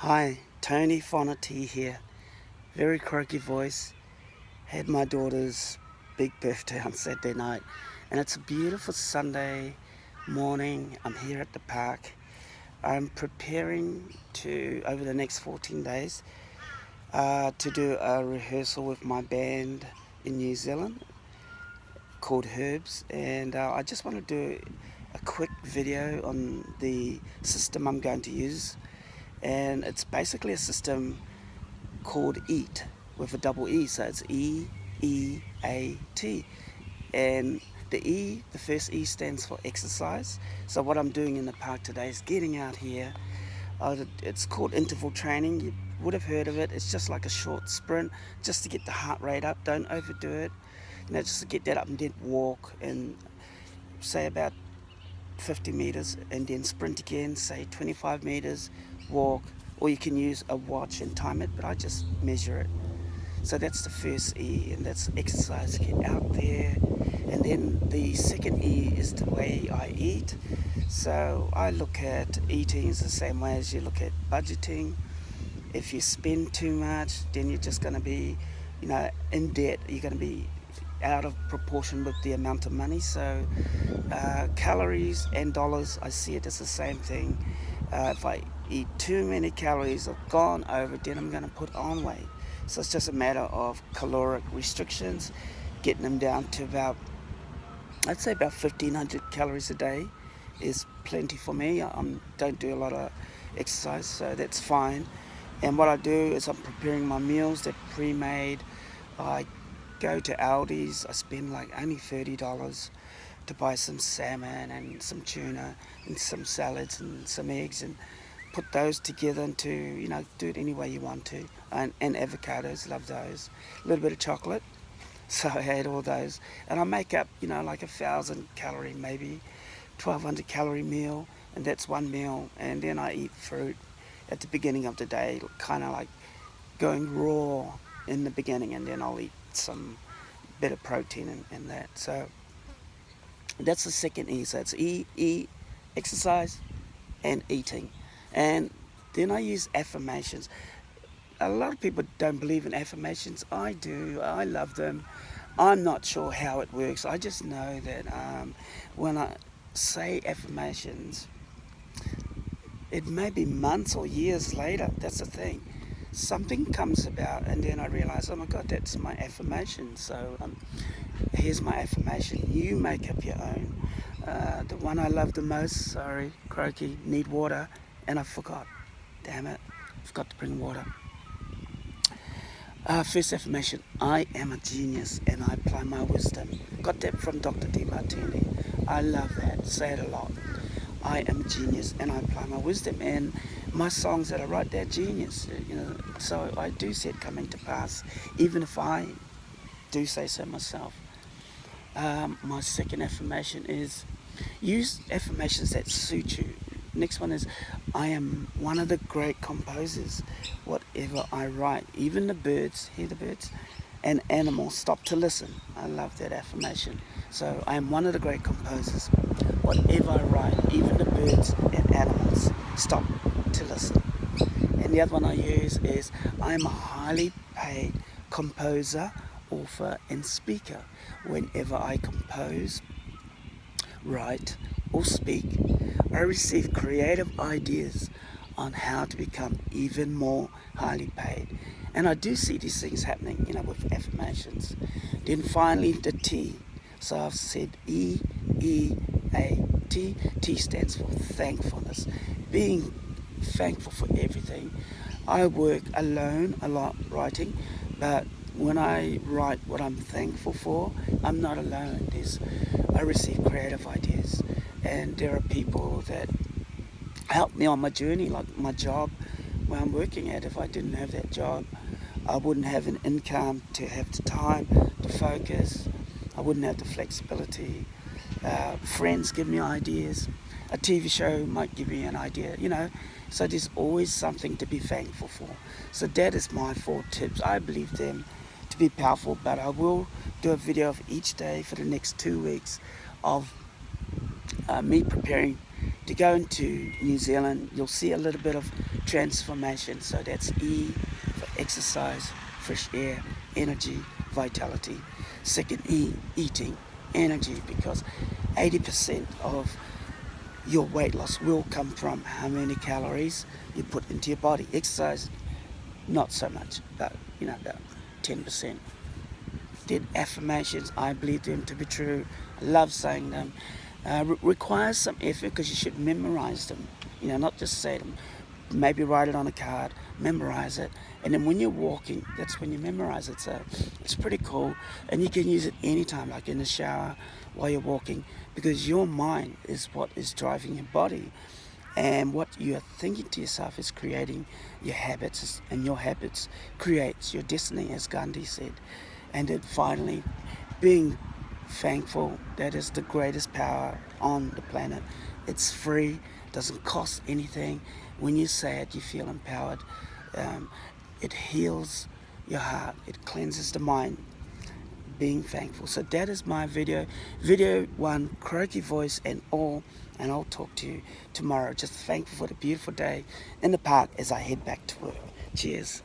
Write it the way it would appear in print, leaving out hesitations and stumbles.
Hi, Tony Fonity here. Very croaky voice. Had my daughter's big birthday on Saturday night, and it's a beautiful Sunday morning. I'm here at the park. I'm preparing over the next 14 days, to do a rehearsal with my band in New Zealand called Herbs, and I just want to do a quick video on the system I'm going to use. And it's basically a system called E.E.A.T with a double E, so it's E.E.A.T. And the first E stands for exercise. So what I'm doing in the park today is getting out here. It's called interval training. You would have heard of it. It's just like a short sprint, just to get the heart rate up. Don't overdo it. Just to get that up, and then walk and say about 50 meters, and then sprint again, say 25 meters, walk, or you can use a watch and time it, but I just measure it. So that's the first E, and that's exercise, get out there. And then the second E is the way I eat. So I look at eating is the same way as you look at budgeting. If you spend too much, then you're just going to be, in debt. You're going to be out of proportion with the amount of money. So calories and dollars, I see it as the same thing. If I eat too many calories or gone over, then I'm going to put on weight. So it's just a matter of caloric restrictions, getting them down to I'd say about 1,500 calories a day is plenty for me. I don't do a lot of exercise, so that's fine. And what I do is I'm preparing my meals. They're pre-made. I go to Aldi's. I spend like only $30 to buy some salmon and some tuna and some salads and some eggs, and put those together into, do it any way you want to. And avocados, love those. A little bit of chocolate. So I had all those. And I make up, like 1,000 calorie, maybe 1,200 calorie meal. And that's one meal. And then I eat fruit at the beginning of the day, kind of like going raw in the beginning. And then I'll eat some bit of protein and that. So that's the second E. So it's E, exercise, and eating. And then I use affirmations. A lot of people don't believe in affirmations. I do. I love them. I'm not sure how it works. I just know that when I say affirmations, it may be months or years later. That's the thing. Something comes about, and then I realize, oh my God, that's my affirmation. So here's my affirmation. You make up your own. The one I love the most, sorry, croaky, need water, and I forgot. Damn it, forgot to bring water. First affirmation, I am a genius and I apply my wisdom. Got that from Dr. DAY1. I love that, say it a lot. I am a genius and I apply my wisdom. And my songs that I write, they're genius. So I do see it coming to pass, even if I do say so myself. My second affirmation is, use affirmations that suit you. Next one is, I am one of the great composers. Whatever I write, even the birds, hear the birds, and animals stop to listen. I love that affirmation. So I am one of the great composers. Whatever I write, even the birds and animals stop to listen. And the other one I use is, I am a highly paid composer, author, and speaker. Whenever I compose, write, or speak, I receive creative ideas on how to become even more highly paid. And I do see these things happening, with affirmations. Then finally, the T. So I've said E.E.A.T. T stands for thankfulness. Being thankful for everything. I work alone a lot writing, but when I write what I'm thankful for, I'm not alone. I receive creative ideas, and there are people that help me on my journey, like my job where I'm working at. If I didn't have that job, I wouldn't have an income to have the time to focus. I wouldn't have the flexibility. Friends give me ideas. A TV show might give me an idea, So there's always something to be thankful for. So that is my 4 tips. I believe them to be powerful, but I will do a video of each day for the next 2 weeks of me preparing To go into New Zealand, you'll see a little bit of transformation. So that's E for exercise, fresh air, energy, vitality. Second E, eating, energy, because 80% of your weight loss will come from how many calories you put into your body. Exercise, not so much, but about 10%. Did affirmations, I believe them to be true. I love saying them. Requires some effort because you should memorize them. Not just say them. Maybe write it on a card, memorize it, and then when you're walking, that's when you memorize it. So it's pretty cool, and you can use it anytime, like in the shower, while you're walking, because your mind is what is driving your body, and what you are thinking to yourself is creating your habits, and your habits creates your destiny, as Gandhi said. And then finally, being thankful, that is the greatest power on the planet. It's free, doesn't cost anything. When you say it, you feel empowered. It heals your heart, it cleanses the mind, being thankful. So that is my video 1, croaky voice and all, and I'll talk to you tomorrow. Just thankful for the beautiful day in the park as I head back to work. Cheers.